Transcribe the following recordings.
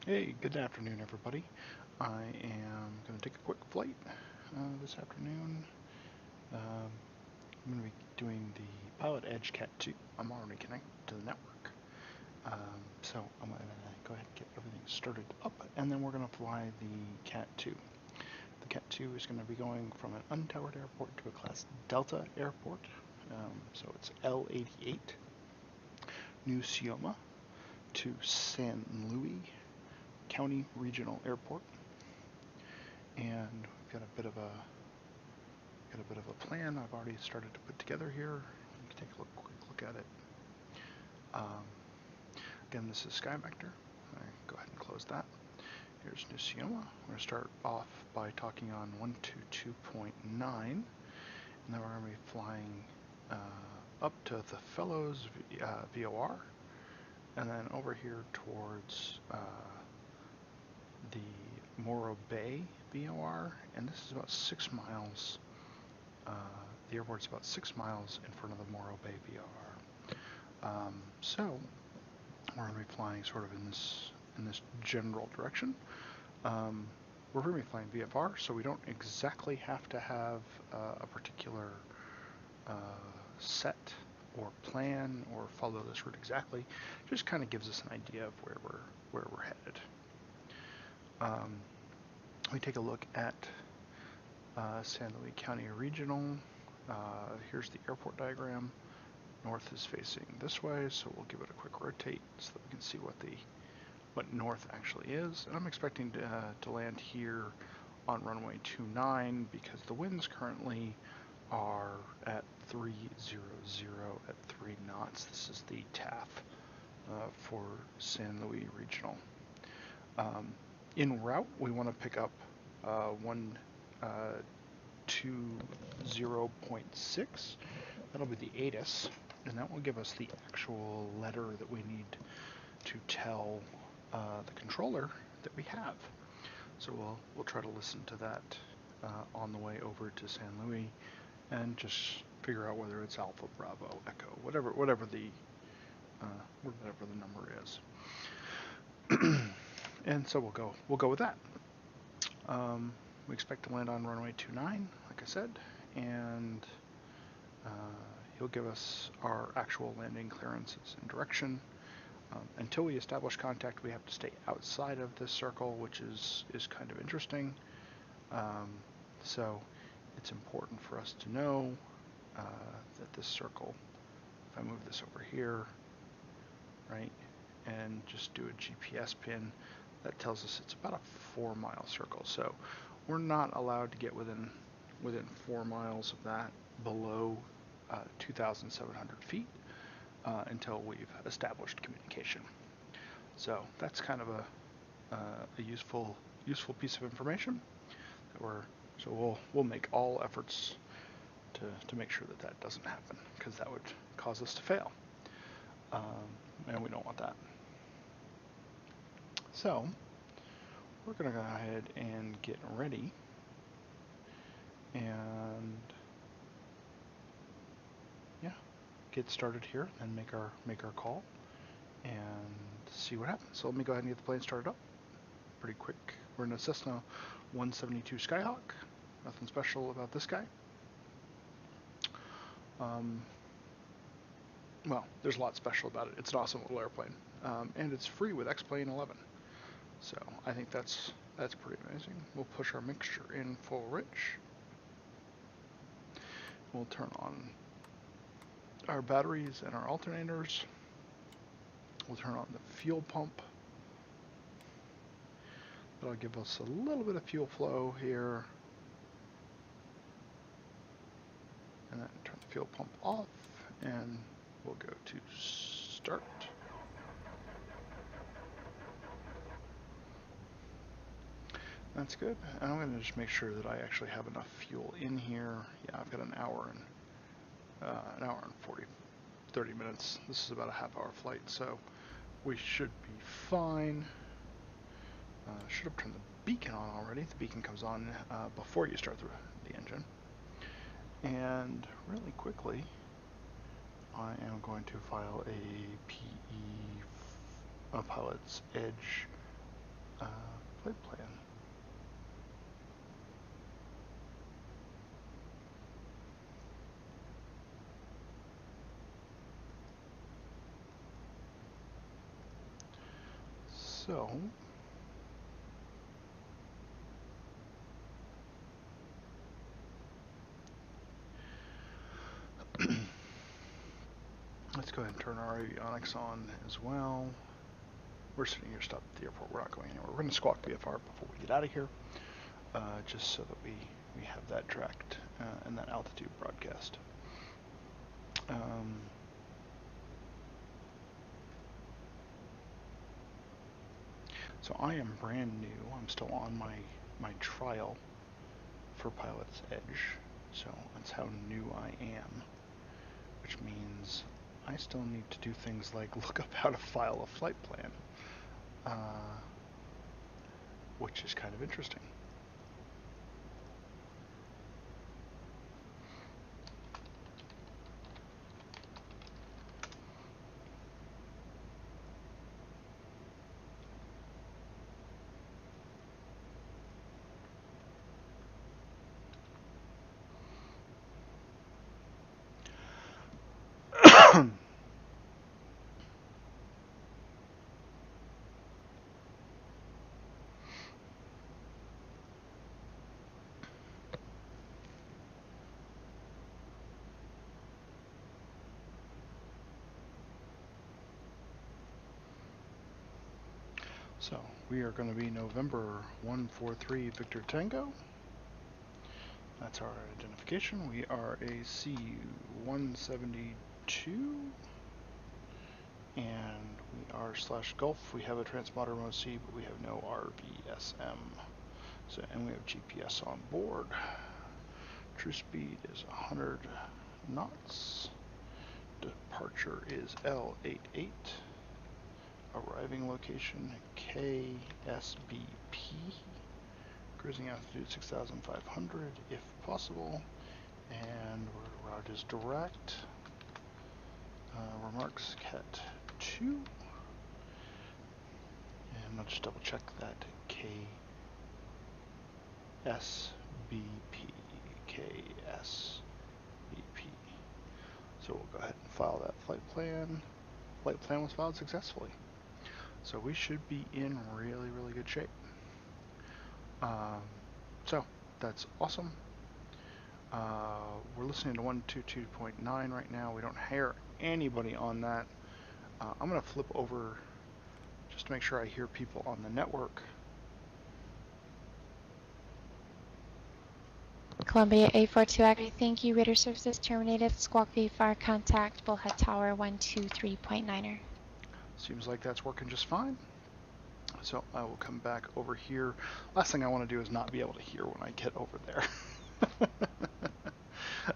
Hey, good afternoon, everybody. I am going to take a quick flight this afternoon. I'm going to be doing the Pilot Edge Cat 2. I'm already connected to the network. So I'm going to go ahead and get everything started up, and then we're going to fly the Cat 2. The Cat 2 is going to be going from an untowered airport to a Class Delta airport. So it's L88, New Sioma, to San Luis County Regional Airport, and we've got a bit of a plan I've already started to put together here. You can take a quick look at it. Again, this is Skyvector. Go ahead and close that. Here's New Sioma. We're going to start off by talking on 122.9, and then we're going to be flying up to the Fellows VOR, and then over here towards the Morro Bay VOR, and this is about 6 miles. The airport's about 6 miles in front of the Morro Bay VOR. So we're going to be flying sort of in this general direction. We're going to be flying VFR, so we don't exactly have to have a particular set or plan or follow this route exactly. It just kind of gives us an idea of where we're headed. We take a look at San Luis County Regional. Here's the airport diagram. North is facing this way, so we'll give it a quick rotate so that we can see what north actually is. And I'm expecting to land here on runway 29 because the winds currently are at 300 at 3 knots. This is the TAF for San Luis Regional. En route, we want to pick up 120.6. That'll be the ATIS, and that will give us the actual letter that we need to tell the controller that we have. So we'll try to listen to that on the way over to San Luis, and just figure out whether it's Alpha, Bravo, Echo, whatever the number is. And so we'll go with that. We expect to land on runway 29, like I said, and he'll give us our actual landing clearances and direction. Until we establish contact, we have to stay outside of this circle, which is kind of interesting. So it's important for us to know that this circle, if I move this over here, right, and just do a GPS pin, that tells us it's about a 4-mile circle. So we're not allowed to get within 4 miles of that below 2,700 feet until we've established communication. So that's kind of a useful piece of information that we'll make all efforts to make sure that doesn't happen, because that would cause us to fail, and we don't want that. So we're going to go ahead and get ready and get started here and make our call and see what happens. So let me go ahead and get the plane started up pretty quick. We're in a Cessna 172 Skyhawk. Nothing special about this guy. Well, there's a lot special about it. It's an awesome little airplane, and it's free with X-Plane 11. So I think that's pretty amazing. We'll push our mixture in full rich. We'll turn on our batteries and our alternators. We'll turn on the fuel pump. That'll give us a little bit of fuel flow here. And then turn the fuel pump off, and we'll go to start. That's good. And I'm going to just make sure that I actually have enough fuel in here. Yeah, I've got an hour and 30 minutes. This is about a half-hour flight, so we should be fine. Should have turned the beacon on already. The beacon comes on before you start the engine. And really quickly, I am going to file a Pilot's Edge flight plan. So, let's go ahead and turn our avionics on as well. We're sitting here stopped at the airport. We're not going anywhere. We're going to squawk VFR before we get out of here, just so that we have that tracked and that altitude broadcast. So I am brand new. I'm still on my trial for Pilot's Edge. So that's how new I am, which means I still need to do things like look up how to file a flight plan, which is kind of interesting. So we are going to be November 143 Victor Tango. That's our identification. We are a CU-172, and we are /Gulf. We have a transponder MOC, but we have no RVSM. So, and we have GPS on board. True speed is 100 knots. Departure is L88. Arriving location KSBP. Cruising altitude 6,500 if possible. And our route is direct. Remarks Cat 2. And I'll just double check that KSBP. So we'll go ahead and file that flight plan. Flight plan was filed successfully. So we should be in really, really good shape. So that's awesome. We're listening to 122.9 right now. We don't hear anybody on that. I'm going to flip over just to make sure I hear people on the network. Columbia 842 Agri, thank you. Radar services terminated. Squawk VFR contact Bullhead Tower 123.9er. Seems like that's working just fine. So I will come back over here. Last thing I want to do is not be able to hear when I get over there.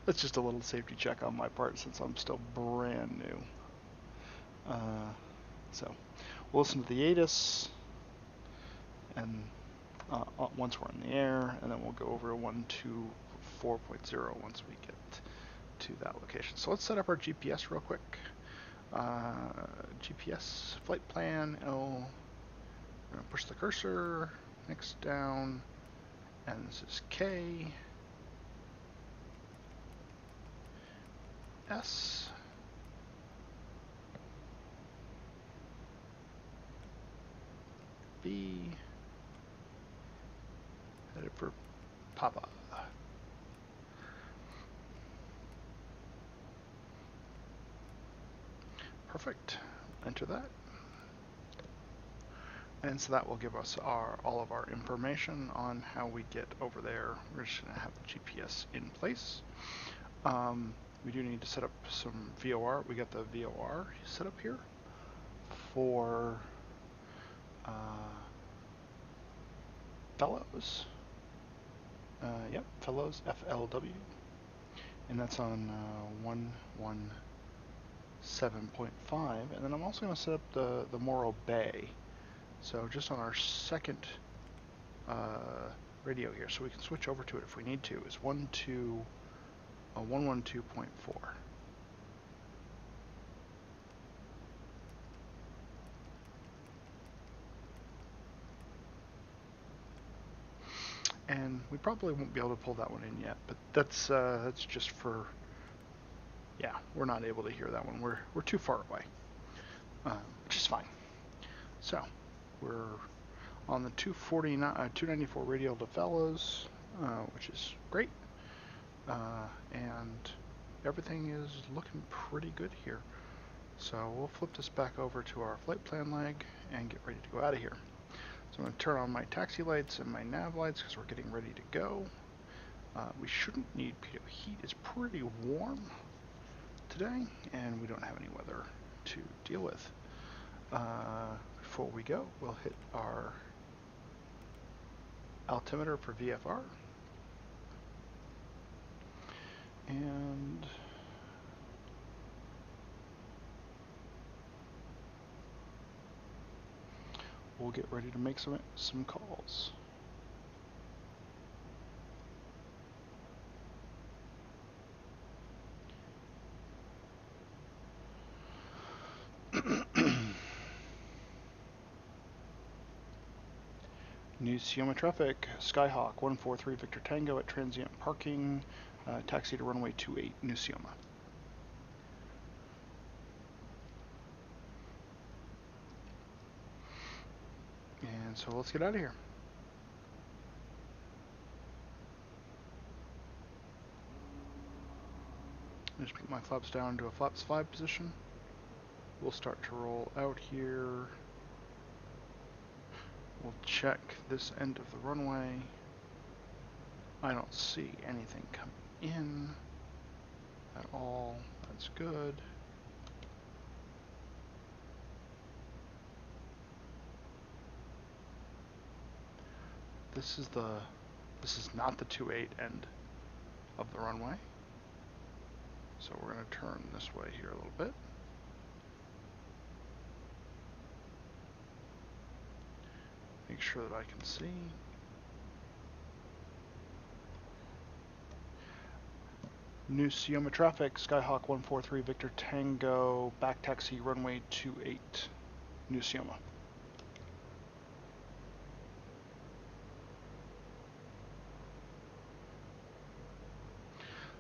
That's just a little safety check on my part since I'm still brand new. So we'll listen to the ATIS and once we're in the air, and then we'll go over 124.0 once we get to that location. So let's set up our GPS real quick. GPS flight plan. We're going to push the cursor, next down, and this is K, S, B, headed for Papa. Perfect. Enter that. And so that will give us all of our information on how we get over there. We're just going to have the GPS in place. We do need to set up some VOR. We got the VOR set up here for Fellows. Yep, Fellows, FLW. And that's on 117.5. And then I'm also going to set up the Morro Bay. So just on our second radio here, so we can switch over to it if we need to, is 112.4. We probably won't be able to pull that one in yet, but that's just for, yeah, we're not able to hear that one. We're too far away, which is fine. So we're on the 294 radial to fellows, which is great, and everything is looking pretty good here. So we'll flip this back over to our flight plan leg and get ready to go out of here. So I'm going to turn on my taxi lights and my nav lights because we're getting ready to go. We shouldn't need pitot heat. It's pretty warm today, and we don't have any weather to deal with. Before we go, we'll hit our altimeter for VFR. And we'll get ready to make some calls. New Sioma traffic, Skyhawk 143 Victor Tango at transient parking, taxi to runway 28, New Sioma. And so let's get out of here. Just put my flaps down to a flaps 5 position. We'll start to roll out here. We'll check this end of the runway. I don't see anything coming in at all. That's good. This is not the 28 end of the runway. So we're going to turn this way here a little bit. Make sure that I can see. New Sioma traffic, Skyhawk 143 Victor Tango, back taxi runway 28, New Sioma.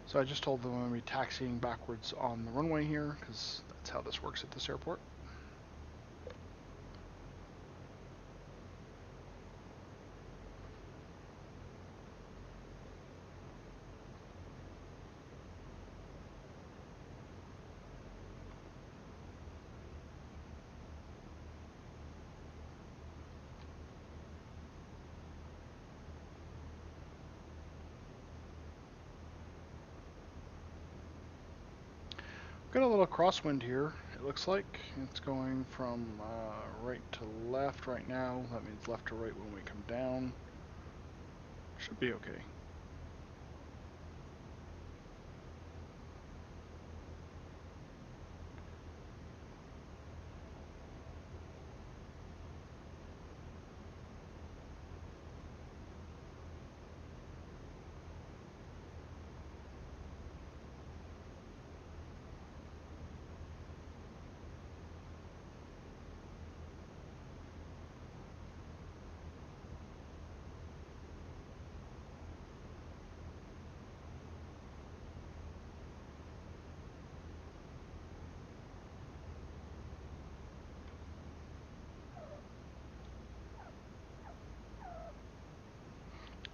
So I just told them I'm going to be taxiing backwards on the runway here, because that's how this works at this airport. Got a little crosswind here, it looks like. It's going from right to left right now. That means left to right when we come down. Should be okay.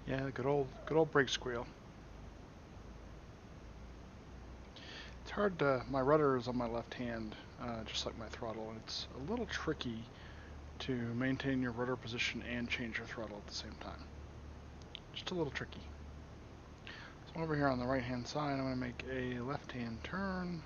Yeah, good old brake squeal. It's hard to, my rudder is on my left hand, just like my throttle, and it's a little tricky to maintain your rudder position and change your throttle at the same time. Just a little tricky. So over here on the right hand side, I'm going to make a left hand turn.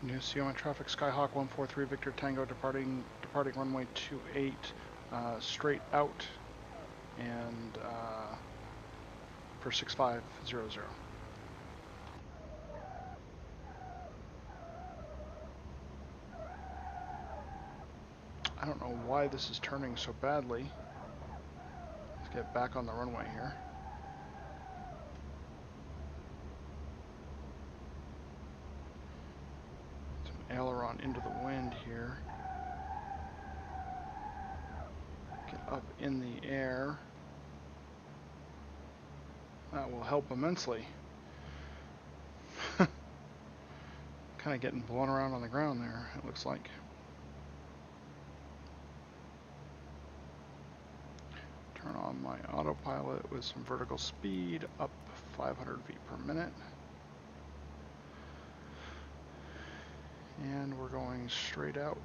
New CO on traffic, Skyhawk 143 Victor Tango departing runway 28, straight out, and for 6500. I don't know why this is turning so badly. Let's get back on the runway here. Some aileron into the wind here. Get up in the air. That will help immensely. Kind of getting blown around on the ground there, it looks like. Turn on my autopilot with some vertical speed up 500 feet per minute. And we're going straight out.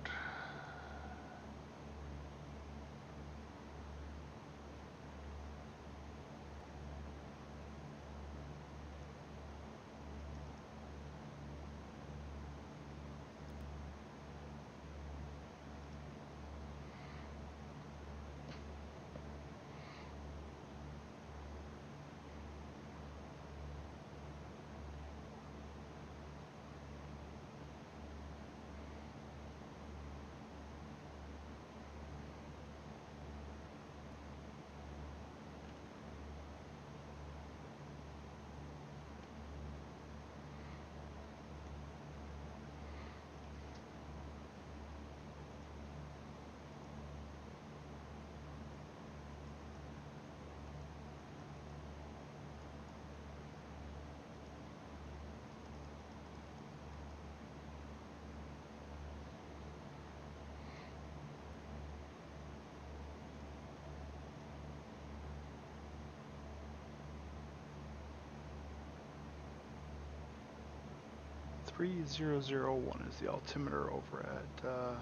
Three 3001 is the altimeter over at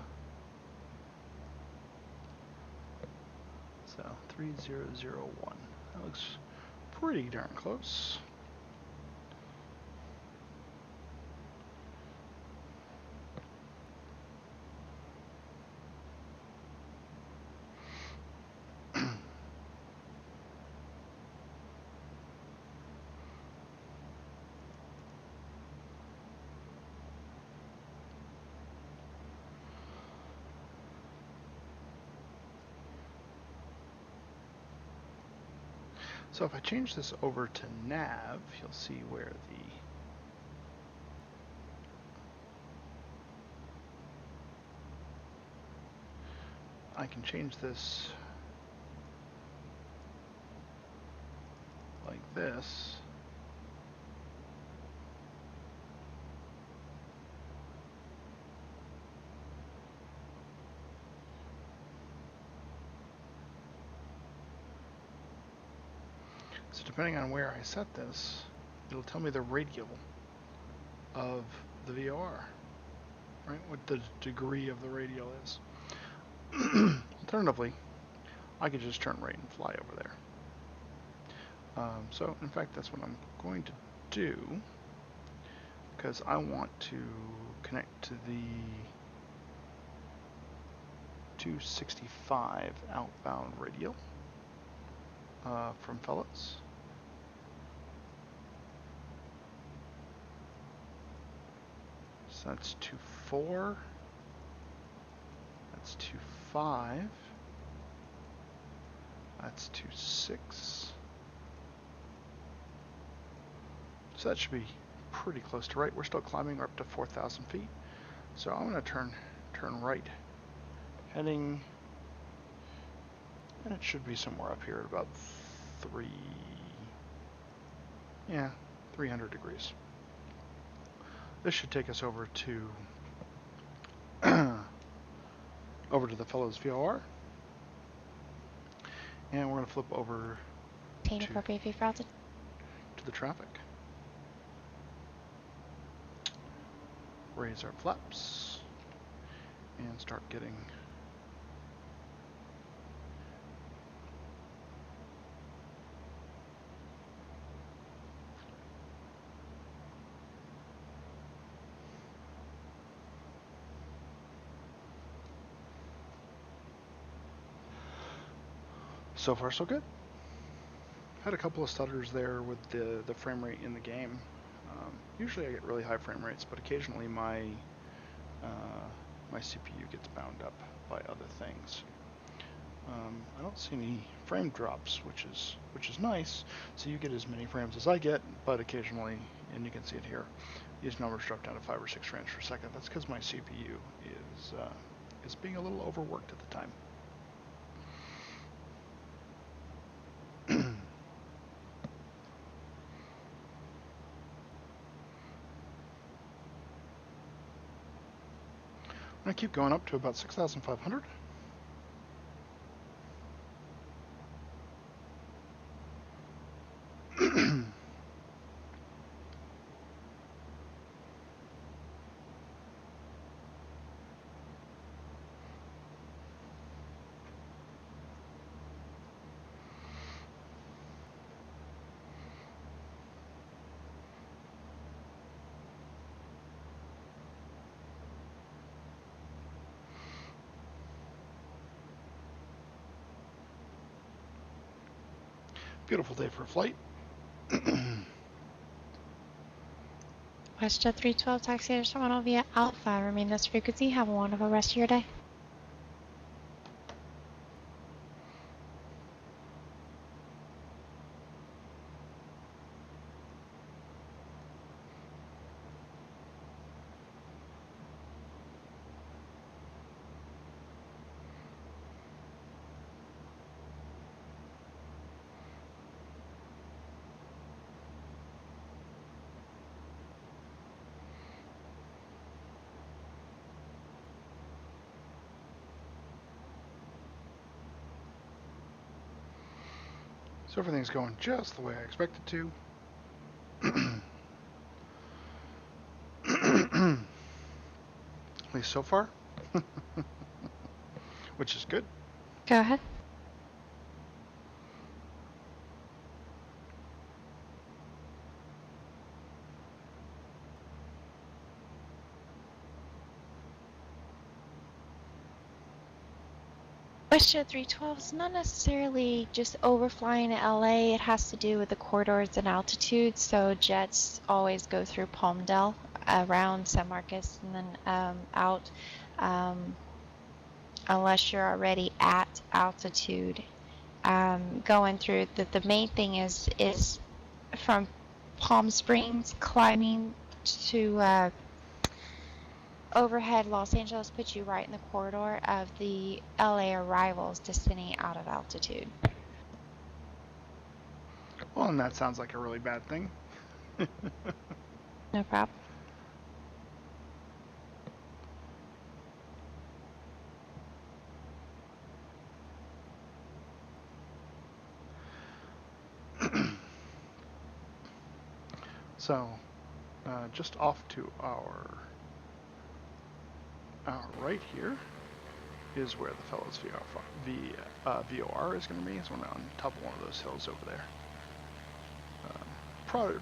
so 3001. That looks pretty darn close. So if I change this over to nav, you'll see where I can change this like this. So depending on where I set this, it'll tell me the radial of the VOR, right? What the degree of the radial is. Alternatively, I could just turn right and fly over there. So in fact, that's what I'm going to do, because I want to connect to the 265 outbound radial from Fellows. So that's 24, that's 25, that's 26. So that should be pretty close to right. We're still climbing, we're up to 4,000 feet. So I'm going to turn right, heading, and it should be somewhere up here at about 300 degrees. This should take us over to the Fellows VOR, and we're going to flip over Obtain appropriate view for altitude. To the traffic. Raise our flaps and start getting So far, so good. Had a couple of stutters there with the frame rate in the game. Usually I get really high frame rates, but occasionally my CPU gets bound up by other things. I don't see any frame drops, which is nice. So you get as many frames as I get, but occasionally, and you can see it here, these numbers drop down to 5 or 6 frames per second. That's because my CPU is being a little overworked at the time. I'm going to keep going up to about 6,500. Beautiful day for a flight. WestJet 312, taxi to Toronto via Alpha. Remain this frequency. Have a wonderful rest of your day. So everything's going just the way I expected to. At least so far. Which is good. Go ahead. WestJet 312 is not necessarily just overflying LA. It has to do with the corridors and altitude. So jets always go through Palmdale, around San Marcos, and then out, unless you're already at altitude. Going through the main thing is from Palm Springs climbing to overhead Los Angeles puts you right in the corridor of the LA arrivals descending out of altitude. Well, and that sounds like a really bad thing. No problem. So, just off to our right here is where the Fellows VOR is going to be. It's on top of one of those hills over there.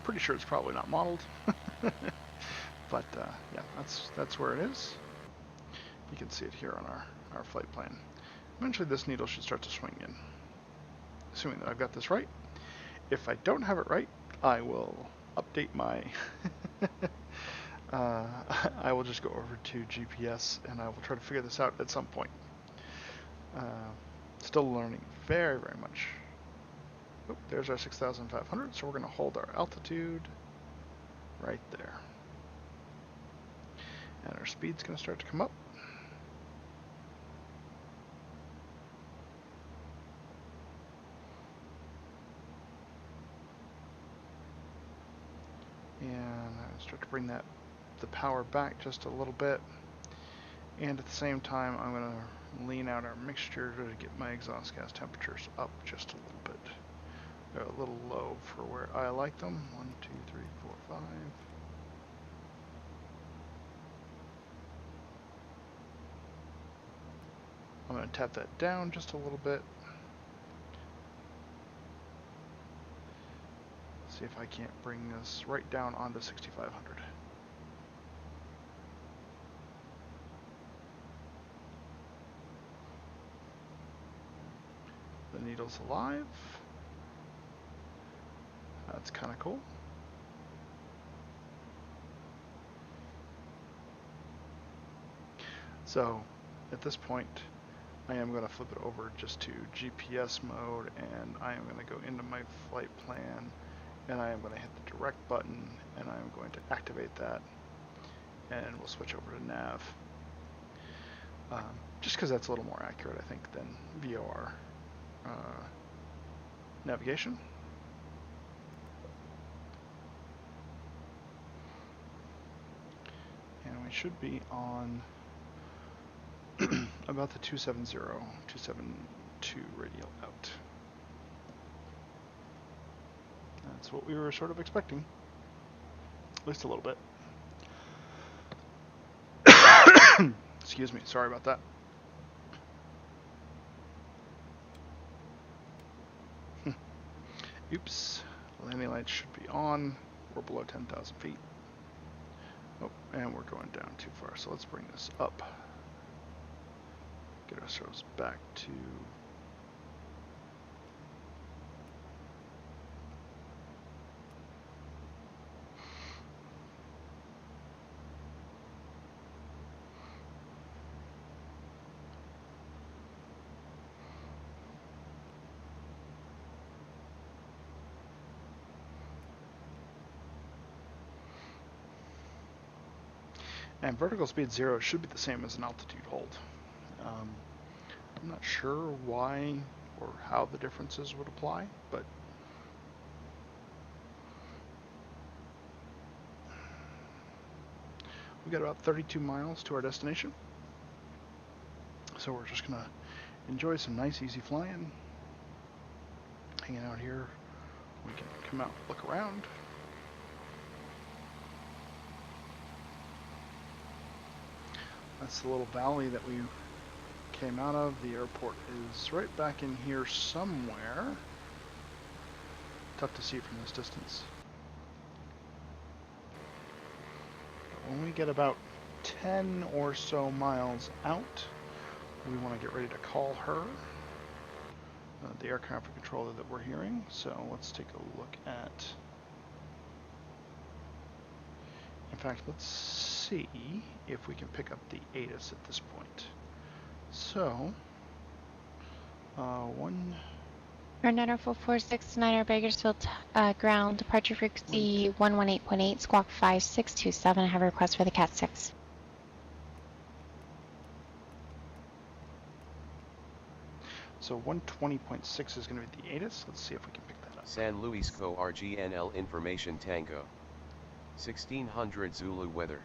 Pretty sure it's probably not modeled, but yeah, that's where it is. You can see it here on our flight plan. Eventually this needle should start to swing in, assuming that I've got this right. If I don't have it right, I will update my I will just go over to GPS and I will try to figure this out at some point. Still learning very, very much. Oh, there's our 6,500, so we're going to hold our altitude right there. And our speed's going to start to come up. And I start to bring the power back just a little bit. And at the same time, I'm going to lean out our mixture to get my exhaust gas temperatures up just a little bit. They're a little low for where I like them. 1, 2, 3, 4, 5. I'm going to tap that down just a little bit. See if I can't bring this right down onto 6,500. The needle's alive. That's kind of cool. So at this point, I am going to flip it over just to GPS mode, and I am going to go into my flight plan, and I am going to hit the direct button, and I am going to activate that, and we'll switch over to nav. Just because that's a little more accurate, I think, than VOR navigation. And we should be on about the 270, 272 radial out. That's what we were sort of expecting, at least a little bit. Excuse me, sorry about that. Oops, landing lights should be on. We're below 10,000 feet. Oh, and we're going down too far, so let's bring this up. Get ourselves back to and vertical speed 0 should be the same as an altitude hold. I'm not sure why or how the differences would apply, but we got about 32 miles to our destination. So we're just gonna enjoy some nice easy flying, hanging out here. We can come out, look around. That's the little valley that we came out of. The airport is right back in here somewhere. Tough to see from this distance. But when we get about 10 or so miles out, we want to get ready to call her. The air traffic controller that we're hearing. So let's take a look at. In fact, let's see if we can pick up the ATIS at this point. So, Niner 4469 Bakersfield ground, departure frequency 118.8, squawk 5627. I have a request for the Cat 6. So 120.6 is going to be the ATIS. Let's see if we can pick that up. San Luis Co. RGNL Information Tango. 1600 Zulu weather.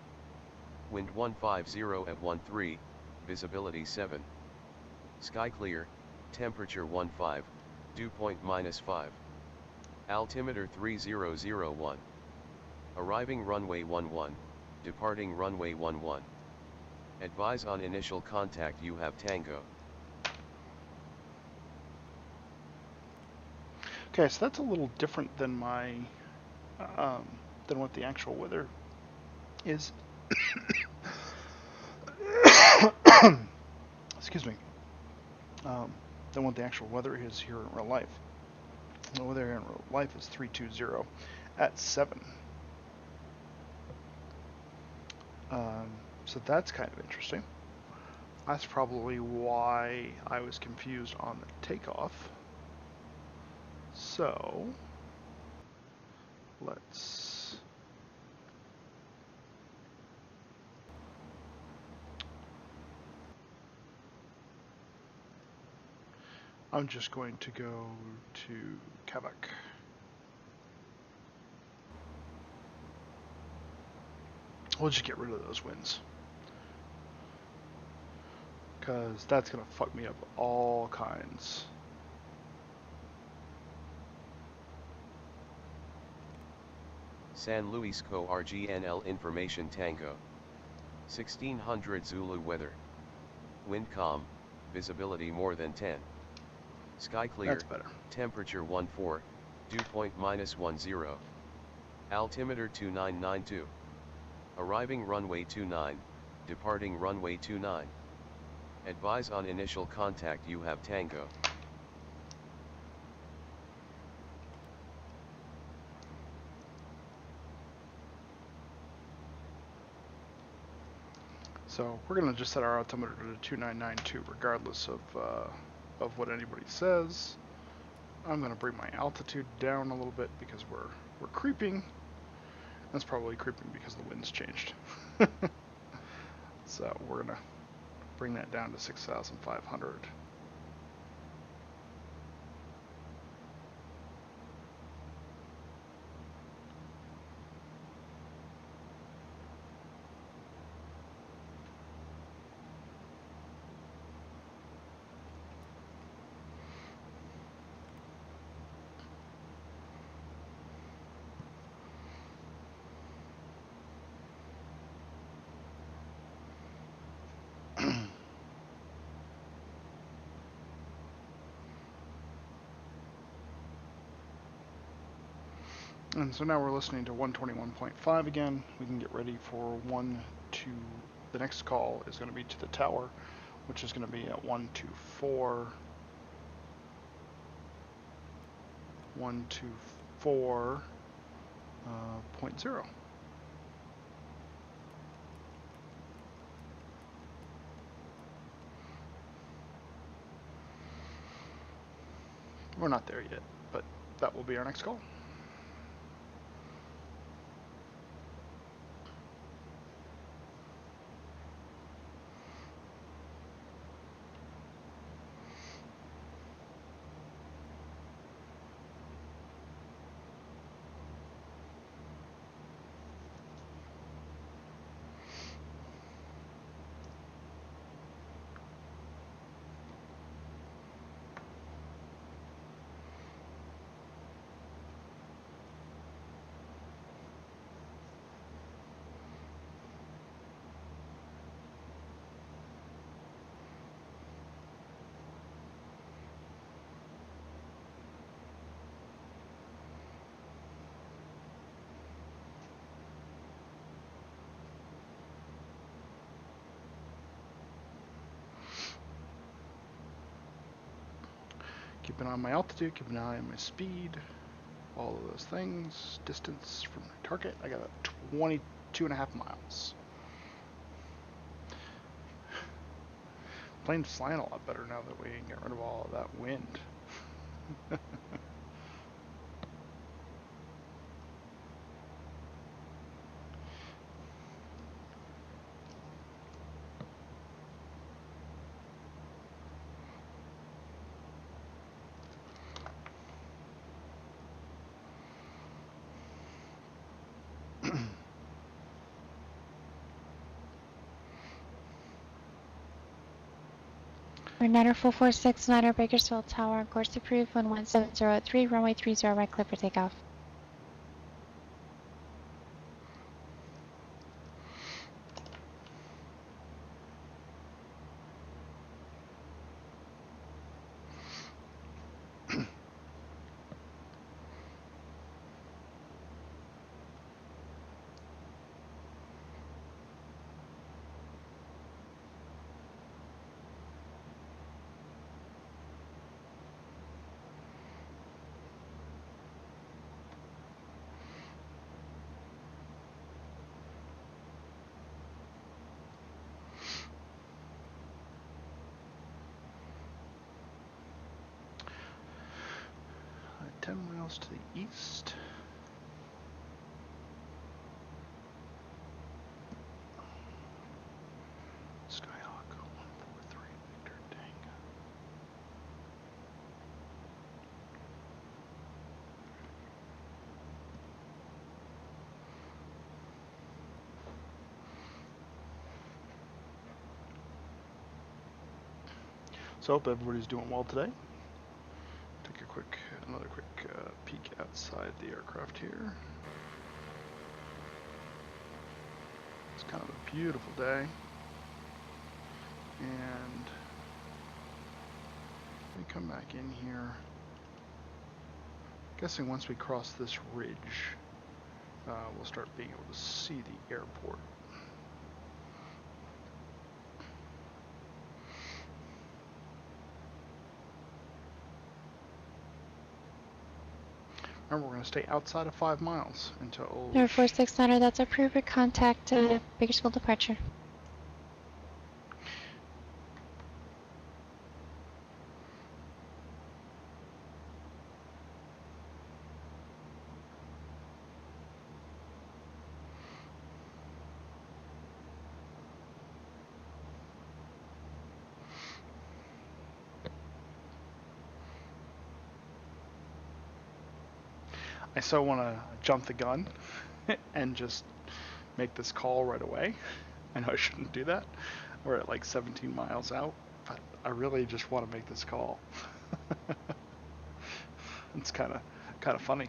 Wind 150 at 13, visibility 7. Sky clear, temperature 15, dew point -5. Altimeter 3001. Arriving runway 11, departing runway 11. Advise on initial contact you have Tango. Okay, so that's a little different than my, than what the actual weather is. Excuse me. Than what the actual weather is here in real life. The weather here in real life is 320 at 7. So that's kind of interesting. That's probably why I was confused on the takeoff. So let's I'm just going to go to Kavak. We'll just get rid of those winds, because that's gonna fuck me up all kinds. San Luis Co. RGNL Information Tango. 1600 Zulu weather. Wind calm, visibility more than 10. Sky clear, That's better. temperature 14, dew point -10. Altimeter 2992. Arriving runway 29, departing runway 29. Advise on initial contact you have Tango. So we're gonna just set our altimeter to 2992 regardless of what anybody says. I'm gonna bring my altitude down a little bit because we're creeping. That's probably creeping because the wind's changed. So we're gonna bring that down to 6,500. And so now we're listening to 121.5 again. We can get ready for the next call is going to be to the tower, which is going to be at 124.0. We're not there yet, but that will be our next call. Keep an eye on my altitude, keep an eye on my speed, all of those things. Distance from my target, I got 22.5 miles. Plane's flying a lot better now that we can get rid of all of that wind. Niner 446, Niner Bakersfield Tower, course approved, 11703, runway 30, right clear for takeoff. At 10 miles to the east. Skyhawk 143 Victor Tango. So hope everybody's doing well today. Take another quick peek outside the aircraft here. It's kind of a beautiful day. And we come back in here. Guessing once we cross this ridge, we'll start being able to see the airport. Remember, we're going to stay outside of 5 miles until... Niner 469, that's approved for contact Bakersfield departure. I so want to jump the gun and just make this call right away. I know I shouldn't do that. We're at like 17 miles out, but I really just want to make this call. It's kind of funny.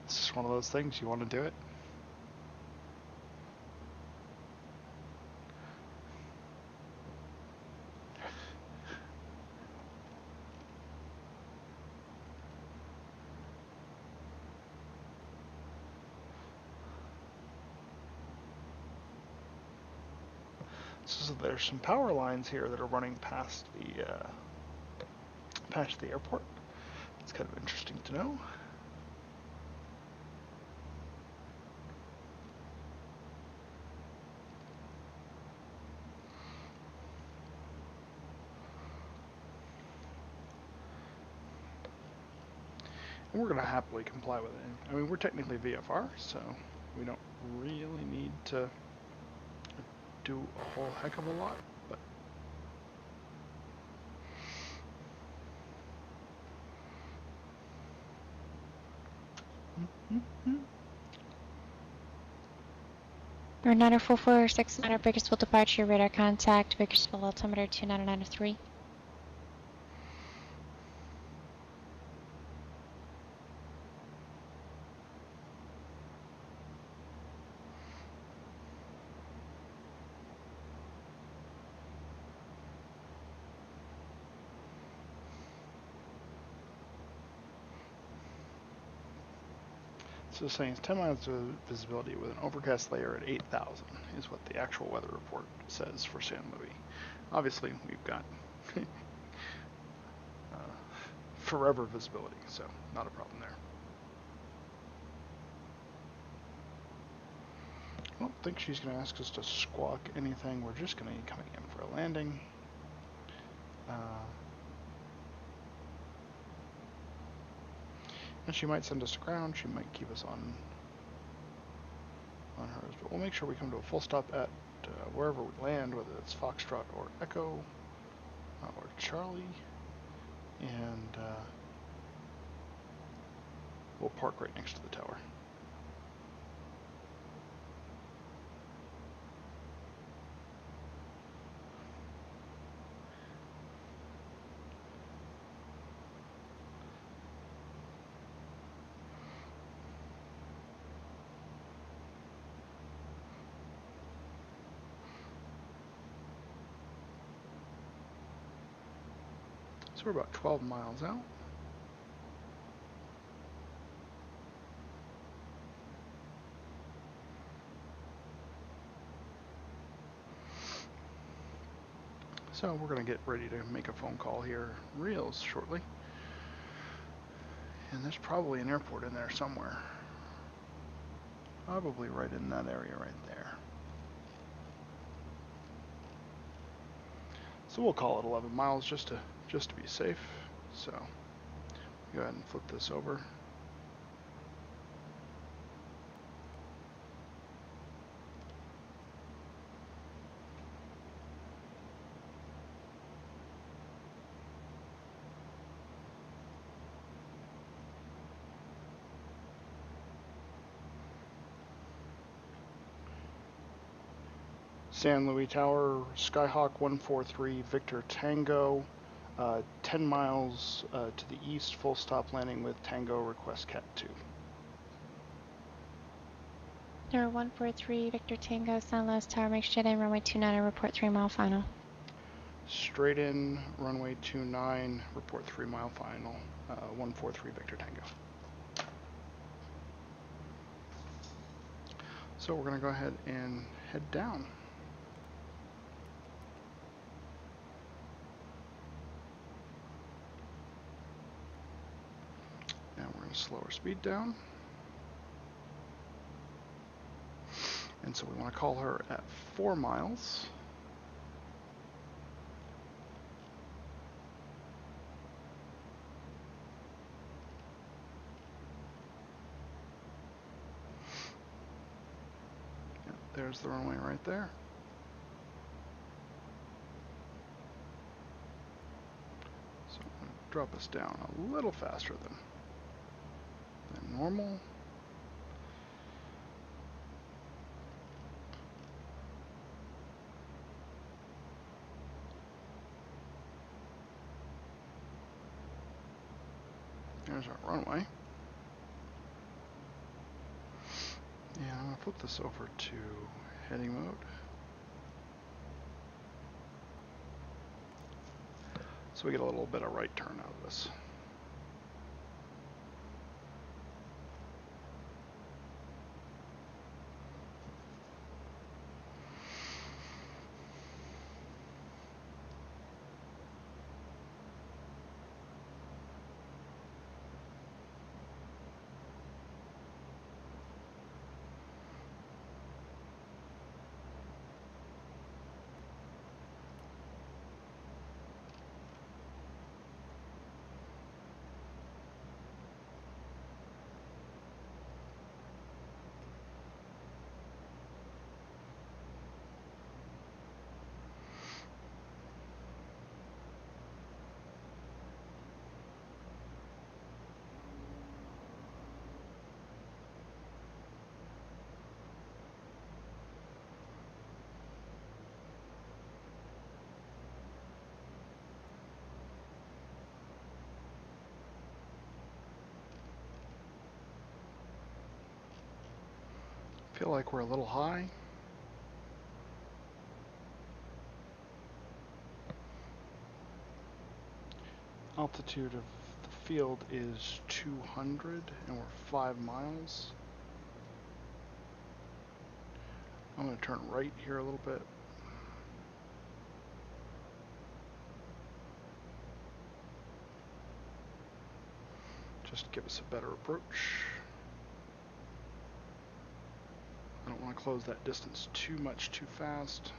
It's just one of those things, you want to do it. So there's some power lines here that are running past the airport. It's kind of interesting to know. And we're going to happily comply with it. I mean, we're technically VFR, so we don't really need to do a whole heck of a lot, but Or 90446 Bakersfield departure, radar contact, Bakersfield altimeter 2993. so it's saying it's 10 miles of visibility with an overcast layer at 8,000 is what the actual weather report says for San Luis. Obviously, we've got forever visibility, so not a problem there. I don't think she's going to ask us to squawk anything. We're just going to be coming in for a landing. And she might send us to ground. She might keep us on hers. But we'll make sure we come to a full stop at wherever we land, whether it's Foxtrot or Echo or Charlie. And we'll park right next to the tower. So we're about 12 miles out. So we're going to get ready to make a phone call here real shortly. And there's probably an airport in there somewhere. Probably right in that area right there. So we'll call it 11 miles just to be safe. So go ahead and flip this over. San Luis Tower, Skyhawk 143, Victor Tango, 10 miles to the east, full stop landing with Tango, request Cat 2. Number 143 Victor Tango, San Luis Tower, make straight in, runway 29 and report 3 mile final. Straight in, runway 29, report 3 mile final, 143 Victor Tango. So we're going to go ahead and head down. Now we're going to slow our speed down. And so we want to call her at 4 miles. Yep, there's the runway right there. So I'm going drop us down a little faster than normal. There's our runway. And I'm going to flip this over to heading mode. So we get a little bit of right turn out of this. Feel like we're a little high. Altitude of the field is 200 and we're 5 miles. I'm going to turn right here a little bit. Just to give us a better approach. I don't want to close that distance too much too fast.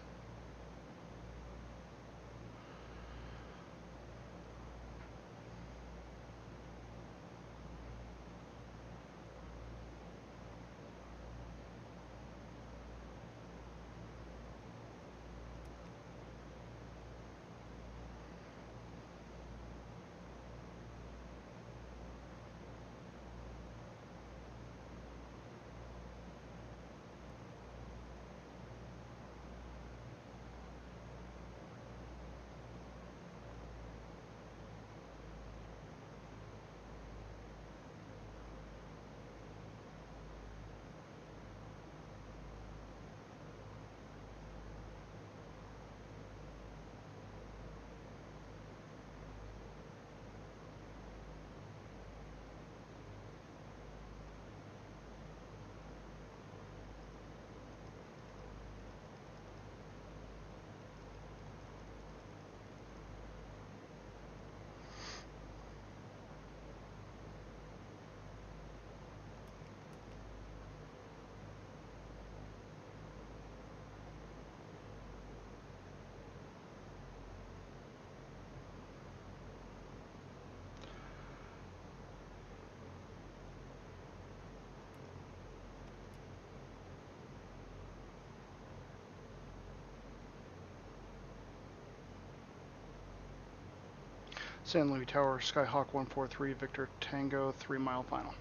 San Luis Tower, Skyhawk 143, Victor Tango, 3 mile final.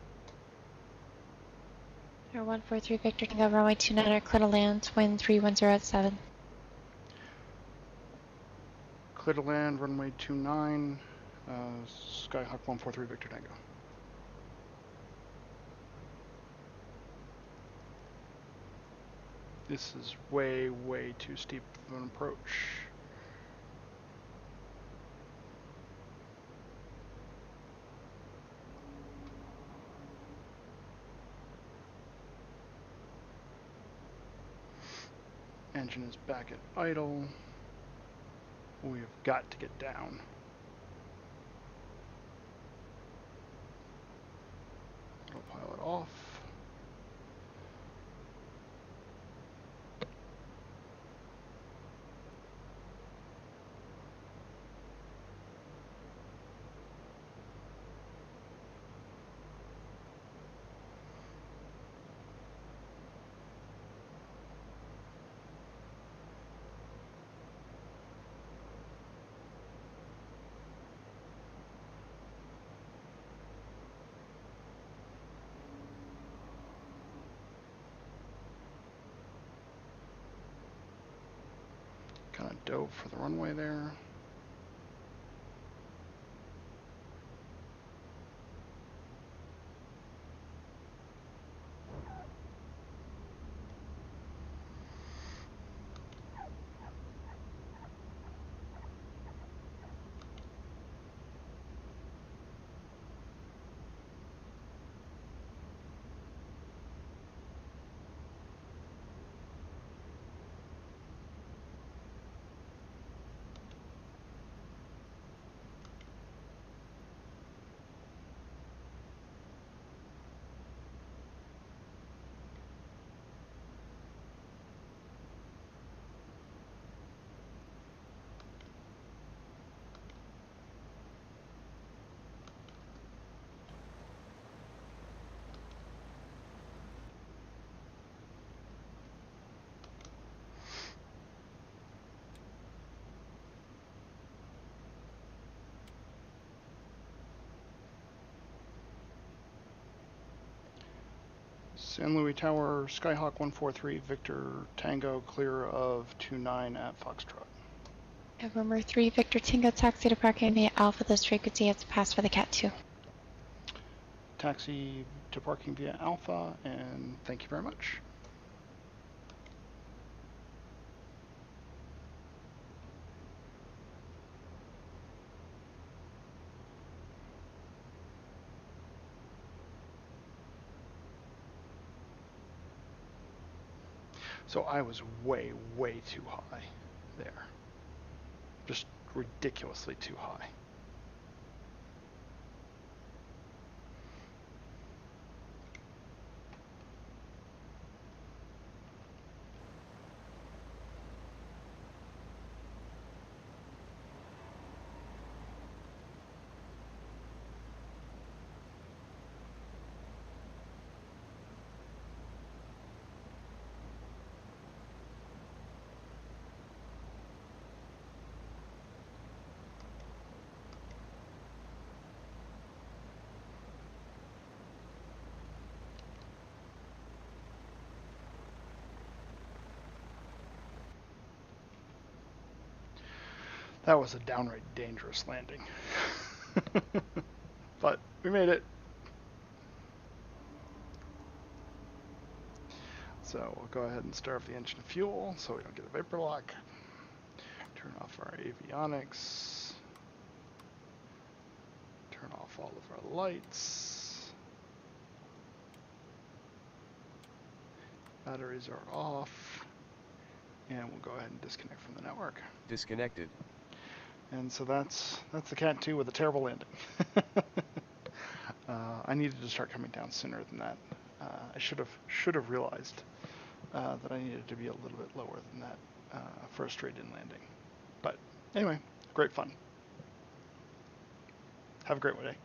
Air 143 Victor Tango, runway 29 at clear to land, wind 310 at 7. Clear to land, runway 29, Skyhawk 143, Victor Tango. This is way, way too steep of an approach. Engine is back at idle. We've got to get down. Autopilot off. dove for the runway there. San Luis Tower, Skyhawk 143, Victor Tango, clear of 29 at Foxtrot. November 3, Victor Tango, taxi to parking via Alpha. This frequency has to pass for the Cat 2. Taxi to parking via Alpha, and thank you very much. So I was way, way too high there. Just ridiculously too high. That was a downright dangerous landing. But we made it. So we'll go ahead and starve the engine fuel so we don't get a vapor lock. Turn off our avionics. Turn off all of our lights. Batteries are off. And we'll go ahead and disconnect from the network. Disconnected. And so that's the Cat 2 with a terrible landing. I needed to start coming down sooner than that. I should have realized that I needed to be a little bit lower than that for a straight-in landing. But anyway, great fun. Have a great day.